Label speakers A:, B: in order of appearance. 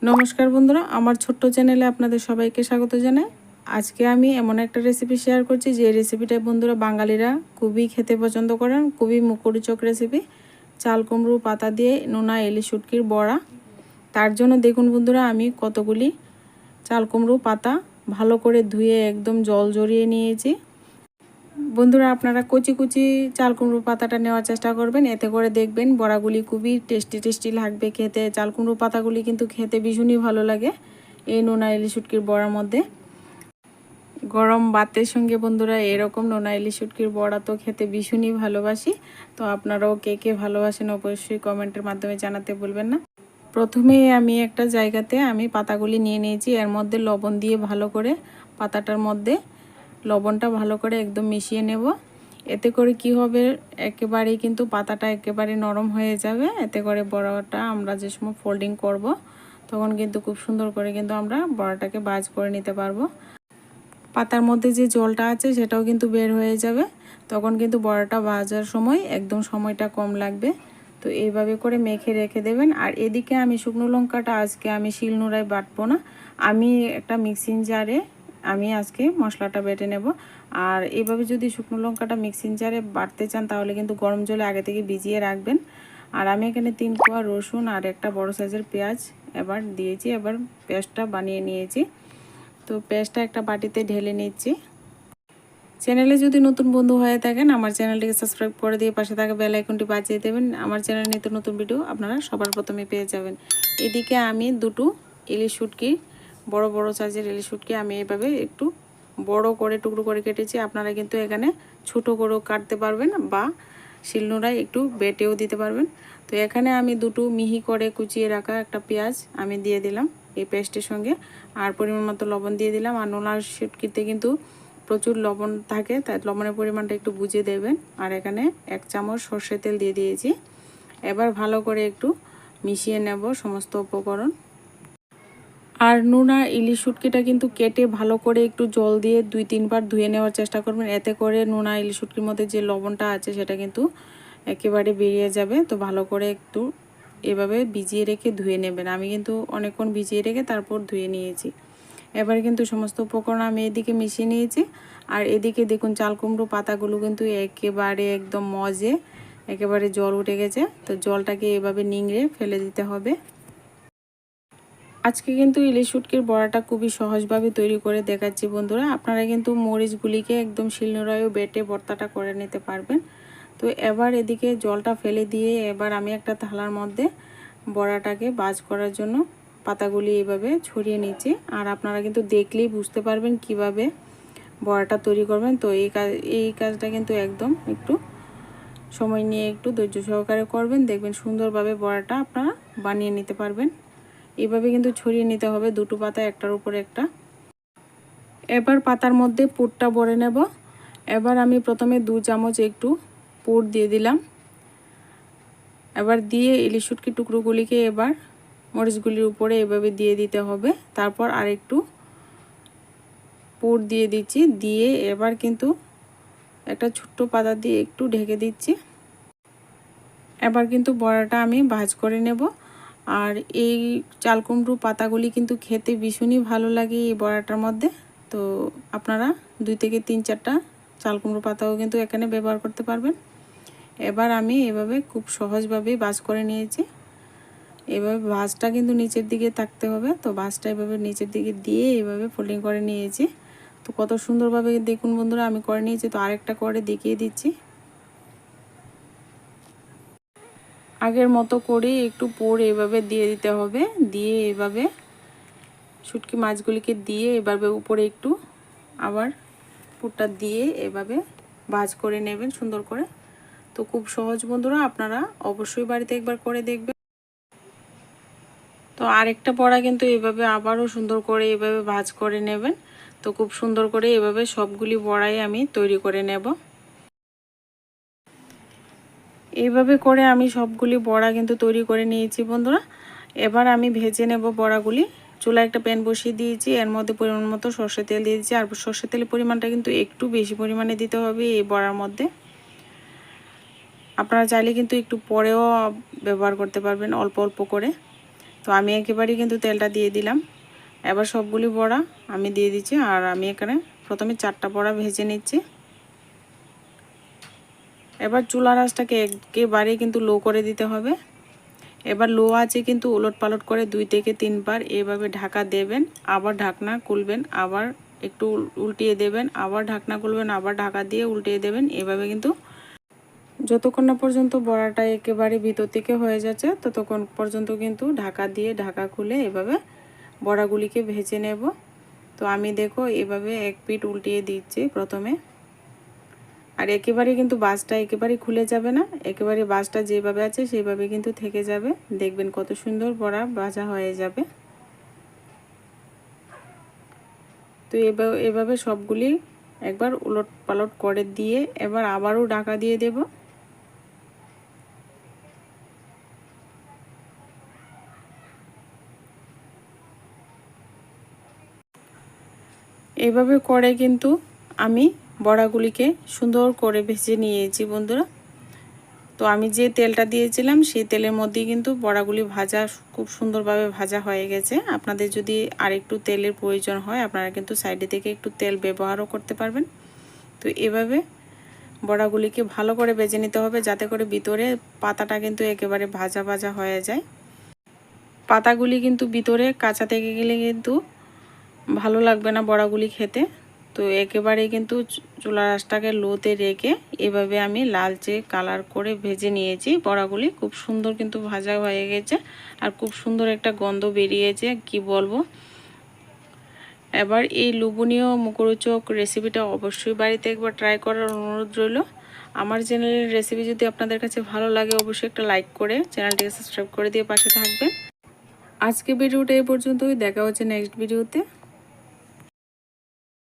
A: নমস্কার বন্ধুরা, আমার ছোট্ট চ্যানেলে আপনাদের সবাইকে স্বাগত জানাই। আজকে আমি এমন একটা রেসিপি শেয়ার করছি যে রেসিপিটা বন্ধুরা বাঙালিরা খুবই খেতে পছন্দ করেন। খুবই মুখরোচক রেসিপি, চাল কুমড়ো পাতা দিয়ে নোনা ইলিশ শুটকির বড়া। তার জন্য দেখুন বন্ধুরা, আমি কতগুলি চাল কুমড়ো পাতা ভালো করে ধুয়ে একদম জল ঝরিয়ে নিয়েছি। বন্ধুরা, আপনারা কচি কচি চাল কুমড়ো পাতাটা নেওয়ার চেষ্টা করবেন, এতে করে দেখবেন বড়াগুলি খুবই টেস্টি লাগবে খেতে। চাল কুমড়ো পাতাগুলি কিন্তু খেতে ভীষণই ভালো লাগে এই নোনা ইলিশ শুটকির বড়ার মধ্যে। গরম ভাতের সঙ্গে বন্ধুরা এরকম নোনা ইলিশ শুটকির বড়া তো খেতে ভীষণই ভালোবাসি। তো আপনারাও কে কে ভালোবাসেন অবশ্যই কমেন্টের মাধ্যমে জানাতে ভুলবেন না। প্রথমে আমি একটা জায়গাতে পাতাগুলি নিয়ে নিয়েছি, এর মধ্যে লবণ দিয়ে ভালো করে পাতাটার মধ্যে লবণটা ভালো করে একদম মিশিয়ে নেব। এতে করে কি হবে, একেবারেই কিন্তু পাতাটা একেবারে নরম হয়ে যাবে। এতে করে বড়াটা আমরা যে সময় ফোল্ডিং করব তখন কিন্তু খুব সুন্দর করে কিন্তু আমরা বড়াটাকে ভাঁজ করে নিতে পারবো। পাতার মধ্যে যে জলটা আছে সেটাও কিন্তু বের হয়ে যাবে, তখন কিন্তু বড়াটা ভাজার সময় একদম সময়টা কম লাগবে। তো এইভাবে করে মেখে রেখে দেবেন। আর এদিকে আমি শুকনো লঙ্কাটা আজকে আমি শিলনোড়ায় বাটবো না, আমি একটা মিক্সিং জারে আমি আজকে মশলাটা বেটে নেব। আর এইভাবে যদি শুকনো লঙ্কাটা মিক্সিং জারে বাটতে চান তাহলে কিন্তু গরম জলে আগে থেকে ভিজিয়ে রাখবেন। আর আমি এখানে 3 কোয়া রসুন আর একটা বড় সাইজের পেঁয়াজ এবার দিয়েছি, এবার পেস্টটা বানিয়ে নিয়েছি। তো পেস্টটা একটা বাটিতে ঢেলে নিচ্ছি। চ্যানেলে যদি নতুন বন্ধু হয়ে থাকেন আমার চ্যানেলটিকে সাবস্ক্রাইব করে দিয়ে পাশে থাকা বেল আইকনটি বাজিয়ে দেবেন। আমার চ্যানেলে নিত্য নতুন ভিডিও আপনারা সবার প্রথমে পেয়ে যাবেন। এদিকে আমি দুটো ইলিশ শুটকি, বড় বড় সাইজের ইলিশ শুটকি আমি এভাবে একটু বড় করে টুকরো করে কেটেছি। আপনারা কিন্তু এখানে ছোট করেও কাটতে পারবেন বা শিলনোড়ায় একটু বেটেও দিতে পারবেন। তো এখানে আমি দুটো মিহি করে কুচিয়ে রাখা একটা পেঁয়াজ আমি দিয়ে দিলাম এই পেস্টের সঙ্গে, আর পরিমাণ মতো লবণ দিয়ে দিলাম। আর নোনা শুটকিতে কিন্তু প্রচুর লবণ থাকে, তাই লবণের পরিমাণটা একটু বুঝে দেবেন। আর এখানে 1 চামচ সর্ষের তেল দিয়ে দিয়েছি। এবার ভালো করে একটু মিশিয়ে নেব সমস্ত উপকরণ। আর নোনা ইলিশ শুটকিটা কিন্তু কেটে ভালো করে একটু জল দিয়ে 2-3 বার ধুয়ে নেওয়ার চেষ্টা করবেন, এতে করে নোনা ইলিশ শুটকির মধ্যে যে লবণটা আছে সেটা কিন্তু একেবারে বেরিয়ে যাবে। তো ভালো করে একটু এভাবে ভিজিয়ে রেখে ধুয়ে নেবেন। আমি কিন্তু অনেকক্ষণ ভিজিয়ে রেখে তারপর ধুয়ে নিয়েছি। এবার কিন্তু সমস্ত উপকরণ আমি এদিকে মিশিয়ে নিয়েছি। আর এদিকে দেখুন চাল কুমড়ো পাতাগুলো কিন্তু একেবারে একদম মজে একেবারে জল উঠে গেছে। তো জলটাকে এভাবে নিংড়ে ফেলে দিতে হবে। আজকে কিন্তু ইলিশ শুটকির বড়াটা খুবই সহজভাবে তৈরি করে দেখাচ্ছি বন্ধুরা। আপনারা কিন্তু মরিচগুলিকে একদম শিলনোড়ায়ও বেটে ভর্তাটা করে নিতে পারবেন। তো এবার এদিকে জলটা ফেলে দিয়ে এবার আমি একটা থালার মধ্যে বড়াটাকে ভাঁজ করার জন্য পাতাগুলি এইভাবে ছড়িয়ে নিচ্ছি। আর আপনারা কিন্তু দেখলেই বুঝতে পারবেন কিভাবে বড়াটা তৈরি করবেন। তো এই কাজটা কিন্তু একদম একটু সময় নিয়ে একটু ধৈর্য সহকারে করবেন, দেখবেন সুন্দরভাবে বড়াটা আপনারা বানিয়ে নিতে পারবেন। এইভাবে কিন্তু ছড়িয়ে নিতে হবে দুটো পাতা একটার উপর একটা। এবার পাতার মধ্যে পুরটা ভরে নেব। এবার আমি প্রথমে 2 চামচ একটু পুর দিয়ে দিলাম। এবার দিয়ে ইলিশ শুটকি টুকরোগুলিকে এবার মরিচগুলির উপরে এভাবে দিয়ে দিতে হবে। তারপর আরেকটু পুর দিয়ে দিচ্ছি, দিয়ে এবার কিন্তু একটা ছোট্ট পাতা দিয়ে একটু ঢেকে দিচ্ছি। এবার কিন্তু বড়াটা আমি ভাঁজ করে নেব। আর এই চাল কুমড়ো পাতাগুলি কিন্তু খেতে ভীষণই ভালো লাগে এই বড়াটার মধ্যে। তো আপনারা 2 থেকে 3-4টা চাল কুমড়ো পাতাও কিন্তু এখানে ব্যবহার করতে পারবেন। এবার আমি এভাবে খুব সহজভাবেই ভাঁজ করে নিয়েছি। এভাবে ভাঁজটা কিন্তু নিচের দিকে থাকতে হবে। তো ভাঁজটা এভাবে নিচের দিকে দিয়ে এভাবে ফোল্ডিং করে নিয়েছি। তো কত সুন্দরভাবে দেখুন বন্ধুরা আমি করে নিয়েছি। তো আরেকটা করে দেখিয়ে দিচ্ছি। আগের মতো করে একটু পুর এভাবে দিয়ে দিতে হবে, দিয়ে এভাবে শুটকি মাছগুলিকে দিয়ে এভাবে উপরে একটু আবার পুরটা দিয়ে এভাবে ভাঁজ করে নেবেন সুন্দর করে। তো খুব সহজ বন্ধুরা, আপনারা অবশ্যই বাড়িতে একবার করে দেখবেন। তো আরেকটা বড়া কিন্তু এভাবে আবারও সুন্দর করে এভাবে ভাঁজ করে নেবেন। তো খুব সুন্দর করে এভাবে সবগুলি বড়াই আমি তৈরি করে নেব। এইভাবে করে আমি সবগুলি বড়া কিন্তু তৈরি করে নিয়েছি বন্ধুরা। এবার আমি ভেজে নেব বড়াগুলি। চুলায় একটা প্যান বসিয়ে দিয়েছি, এর মধ্যে পরিমাণ মতো সর্ষের তেল দিয়ে দিয়েছি। আর সর্ষের তেলের পরিমাণটা কিন্তু একটু বেশি পরিমাণে দিতে হবে এই বড়ার মধ্যে। আপনারা চাইলে কিন্তু একটু পরেও ব্যবহার করতে পারবেন অল্প অল্প করে। তো আমি একেবারেই কিন্তু তেলটা দিয়ে দিলাম। এবার সবগুলি বড়া আমি দিয়ে দিচ্ছি, আর আমি এখানে প্রথমে 4টা বড়া ভেজে নিচ্ছি। এবার চুলার আঁচটাকে একেবারেই কিন্তু লো করে দিতে হবে। এবার লো আছে কিন্তু উলট পালট করে 2 থেকে 3 বার এভাবে ঢাকা দেবেন, আবার ঢাকনা খুলবেন, আবার একটু উল্টিয়ে দেবেন, আবার ঢাকনা খুলবেন, আবার ঢাকা দিয়ে উল্টিয়ে দেবেন। এভাবে কিন্তু যতক্ষণ না পর্যন্ত বড়াটা একেবারে ভিতর থেকে হয়ে যাচ্ছে ততক্ষণ পর্যন্ত কিন্তু ঢাকা দিয়ে ঢাকা খুলে এভাবে বড়াগুলিকে ভেজে নেব। তো আমি দেখো এভাবে এক পিঠ উল্টিয়ে দিচ্ছি প্রথমে, আর একেবারে কিন্তু বাঁশটা একেবারে খুলে যাবে না, একেবারে বাঁশটা যেভাবে আছে সেইভাবে কিন্তু থেকে যাবে। দেখবেন কত সুন্দর বড়া ভাজা হয়ে যাবে। তো এভাবে সবগুলি একবার উলট পালট করে দিয়ে এবার আবারও ঢাকা দিয়ে দেব। এভাবে করে কিন্তু আমি বড়াগুলিকে সুন্দর করে ভেজে নিয়েছি বন্ধুরা। তো আমি যে তেলটা দিয়েছিলাম সেই তেলের মধ্যেই কিন্তু বড়াগুলি ভাজা খুব সুন্দরভাবে ভাজা হয়ে গেছে। আপনাদের যদি আরেকটু তেলের প্রয়োজন হয় আপনারা কিন্তু সাইডে থেকে একটু তেল ব্যবহারও করতে পারবেন। তো এভাবে বড়াগুলিকে ভালো করে ভেজে নিতে হবে যাতে করে ভিতরে পাতাটা কিন্তু একেবারে ভাজা ভাজা হয়ে যায়। পাতাগুলি কিন্তু ভিতরে কাঁচা থেকে গেলে কিন্তু ভালো লাগবে না বড়াগুলি খেতে। তো একেবারে কিন্তু চুলার আঁচটাকে লোতে রেখে এভাবে আমি লালচে কালার করে ভেজে নিয়েছি বড়াগুলি। খুব সুন্দর কিন্তু ভাজা হয়ে গেছে আর খুব সুন্দর একটা গন্ধ বেরিয়েছে, কি বলবো। এবার এই লোভনীয় মুখরোচক রেসিপিটা অবশ্যই বাড়িতে একবার ট্রাই করার অনুরোধ রইল। আমার চ্যানেলের রেসিপি যদি আপনাদের কাছে ভালো লাগে অবশ্যই একটা লাইক করে চ্যানেলটিকে সাবস্ক্রাইব করে দিয়ে পাশে থাকবেন। আজকে ভিডিওটা এই পর্যন্তই, দেখা হচ্ছে নেক্সট ভিডিওতে।